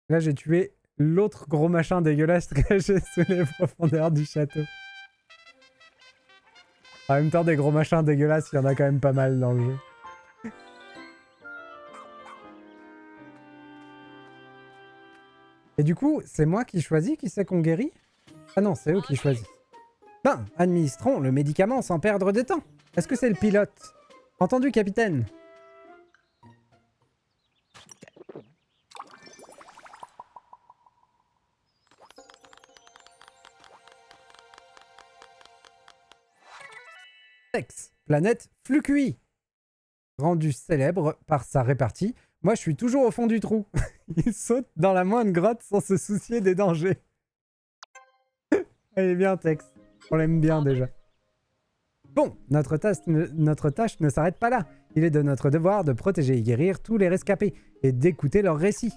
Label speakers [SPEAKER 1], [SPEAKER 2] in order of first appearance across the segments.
[SPEAKER 1] Là, j'ai tué l'autre gros machin dégueulasse caché sous les profondeurs du château. En même temps, des gros machins dégueulasses, il y en a quand même pas mal dans le jeu. Et du coup, c'est moi qui choisis qui c'est qu'on guérit? Ah non, c'est eux qui choisissent. Ben, administrons le médicament sans perdre de temps. Est-ce que c'est le pilote? Entendu, capitaine. Tex, planète Flucui. Rendu célèbre par sa répartie, moi je suis toujours au fond du trou. Il saute dans la moindre grotte sans se soucier des dangers. Elle est bien, Tex. On l'aime bien déjà. Bon, notre tâche ne s'arrête pas là. Il est de notre devoir de protéger et guérir tous les rescapés et d'écouter leurs récits.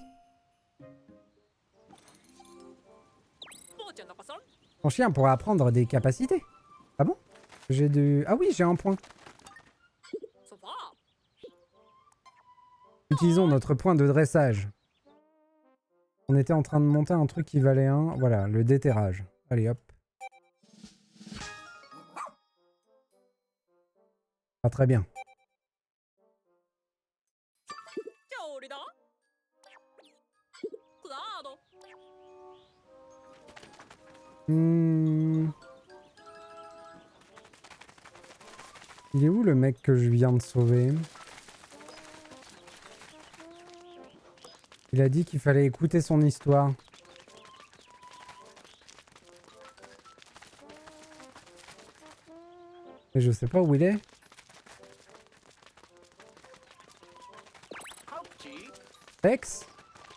[SPEAKER 1] Ton chien pourra apprendre des capacités. Ah bon? J'ai de... Ah oui, j'ai un point. Utilisons notre point de dressage. On était en train de monter un truc qui valait 1. Voilà, le déterrage. Allez, hop. Ah, très bien. Il est où le mec que je viens de sauver? Il a dit qu'il fallait écouter son histoire. Mais je sais pas où il est. Tex?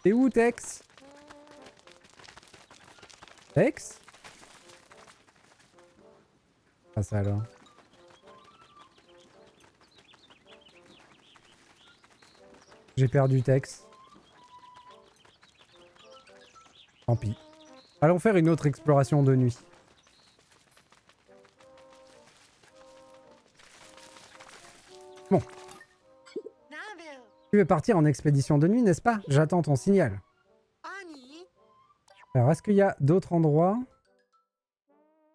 [SPEAKER 1] T'es où, Tex? Tex? Ah, ça alors. J'ai perdu Tex. Tant pis. Allons faire une autre exploration de nuit. Bon. Tu veux partir en expédition de nuit, n'est-ce pas? J'attends ton signal. Alors, est-ce qu'il y a d'autres endroits?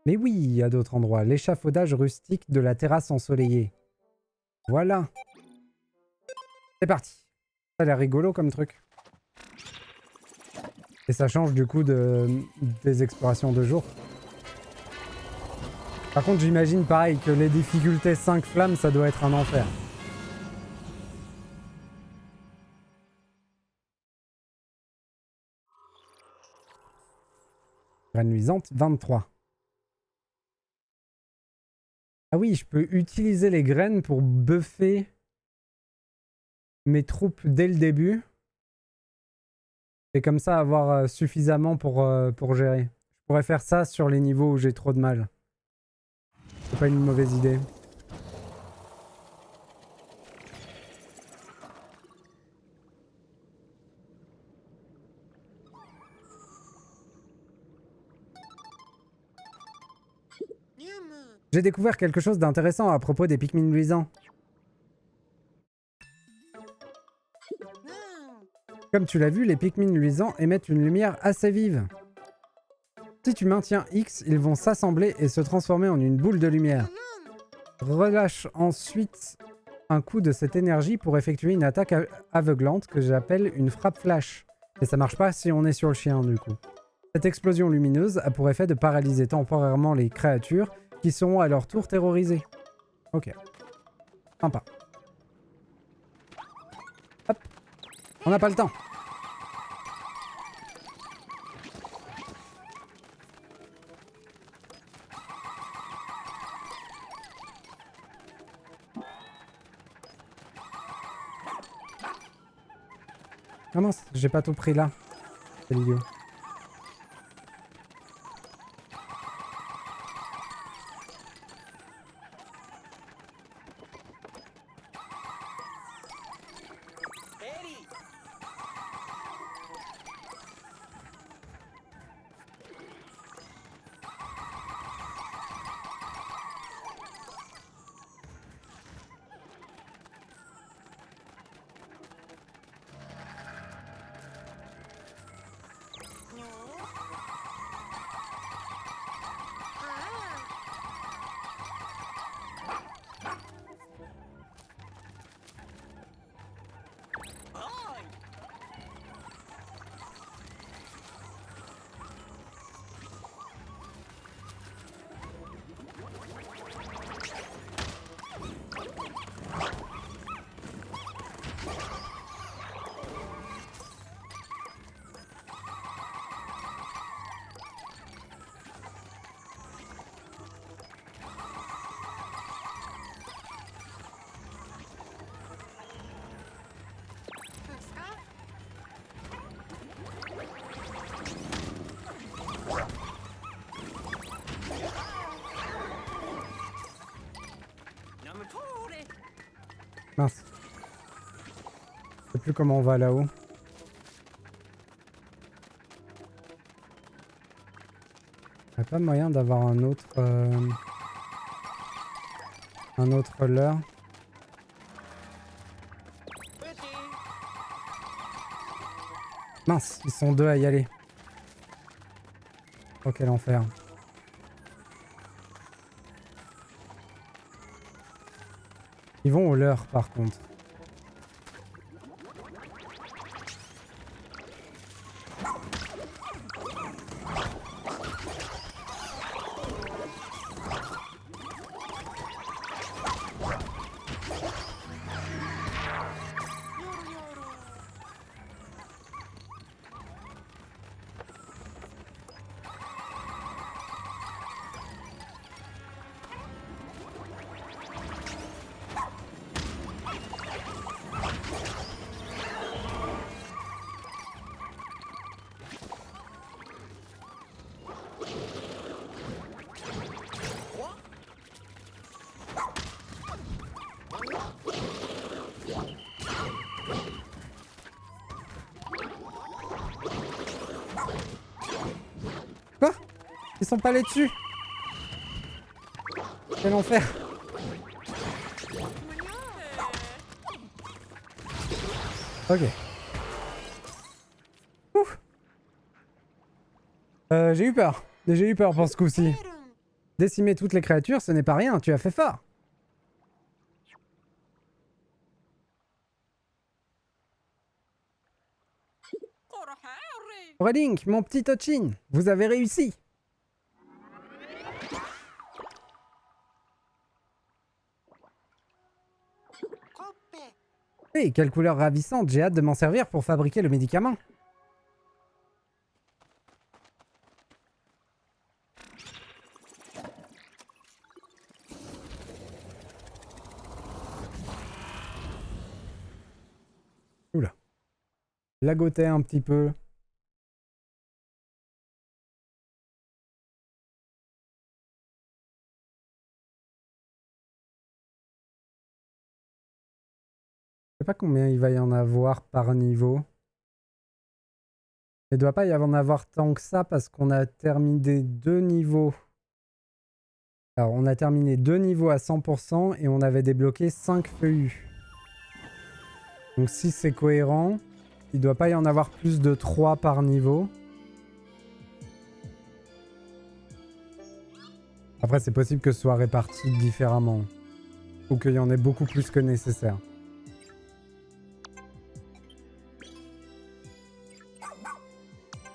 [SPEAKER 1] Mais oui, il y a d'autres endroits. L'échafaudage rustique de la terrasse ensoleillée. Voilà. C'est parti. Ça a l'air rigolo comme truc. Et ça change du coup des explorations de jour. Par contre, j'imagine pareil que les difficultés 5 flammes, ça doit être un enfer. Graine nuisante, 23. Ah oui, je peux utiliser les graines pour buffer mes troupes dès le début. Et comme ça, avoir suffisamment pour gérer. Je pourrais faire ça sur les niveaux où j'ai trop de mal. C'est pas une mauvaise idée. J'ai découvert quelque chose d'intéressant à propos des Pikmin luisants. Comme tu l'as vu, les Pikmin luisants émettent une lumière assez vive. Si tu maintiens X, ils vont s'assembler et se transformer en une boule de lumière. Relâche ensuite un coup de cette énergie pour effectuer une attaque aveuglante que j'appelle une frappe flash. Et ça marche pas si on est sur le chien du coup. Cette explosion lumineuse a pour effet de paralyser temporairement les créatures qui seront à leur tour terrorisées. Ok. Sympa. Hop. On n'a pas le temps. Ah mince, j'ai pas tout pris là. C'est idiot. Mince. Je sais plus comment on va là-haut. Il n'y a pas moyen d'avoir un autre leurre. Mince, ils sont deux à y aller. Oh, quel enfer. Ils vont au leurre par contre. Quoi? Ils sont pas allés dessus? Quel enfer! Ok. Ouf. J'ai eu peur. J'ai eu peur pour ce coup-ci. Décimer toutes les créatures, ce n'est pas rien, tu as fait fort. Relink, mon petit Tochin, vous avez réussi. Hey, quelle couleur ravissante, j'ai hâte de m'en servir pour fabriquer le médicament. Oula. Lagoter un petit peu. Je sais pas combien il va y en avoir par niveau. Il ne doit pas y en avoir tant que ça parce qu'on a terminé 2 niveaux. Alors on a terminé 2 niveaux à 100% et on avait débloqué 5 feuillus. Donc si c'est cohérent, il ne doit pas y en avoir plus de 3 par niveau. Après c'est possible que ce soit réparti différemment. Ou qu'il y en ait beaucoup plus que nécessaire.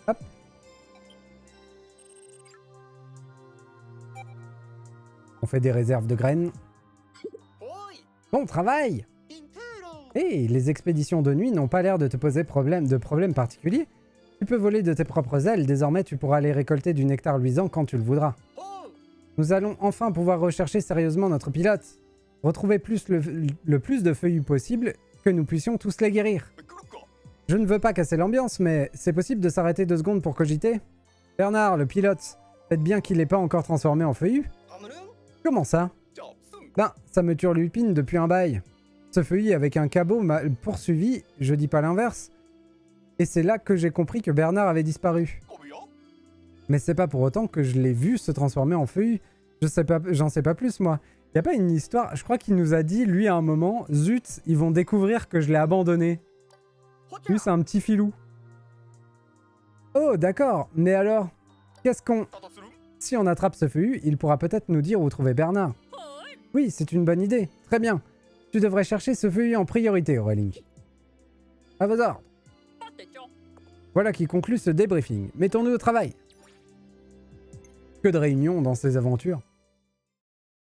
[SPEAKER 1] Hop. On fait des réserves de graines. Bon travail! Hey, les expéditions de nuit n'ont pas l'air de te poser de problème particulier. Tu peux voler de tes propres ailes, désormais tu pourras aller récolter du nectar luisant quand tu le voudras. Nous allons enfin pouvoir rechercher sérieusement notre pilote. Retrouver le plus de feuillus possible, que nous puissions tous les guérir. Je ne veux pas casser l'ambiance, mais c'est possible de s'arrêter 2 secondes pour cogiter? Bernard, le pilote, faites bien qu'il n'est pas encore transformé en feuillu? Comment ça? Ben, ça me turlupine depuis un bail. Ce feuillu avec un cabot m'a poursuivi, je dis pas l'inverse. Et c'est là que j'ai compris que Bernard avait disparu. Mais c'est pas pour autant que je l'ai vu se transformer en feuillu. J'en sais pas plus, moi. Y a pas une histoire, je crois qu'il nous a dit, lui, à un moment, zut, ils vont découvrir que je l'ai abandonné. Lui, c'est un petit filou. Oh, d'accord. Mais alors, qu'est-ce qu'on... Si on attrape ce feuillu, il pourra peut-être nous dire où trouver Bernard. Oui, c'est une bonne idée. Très bien. Tu devrais chercher ce feuillu en priorité, Aurélie. À vos ordres. Voilà qui conclut ce débriefing. Mettons-nous au travail. Que de réunions dans ces aventures.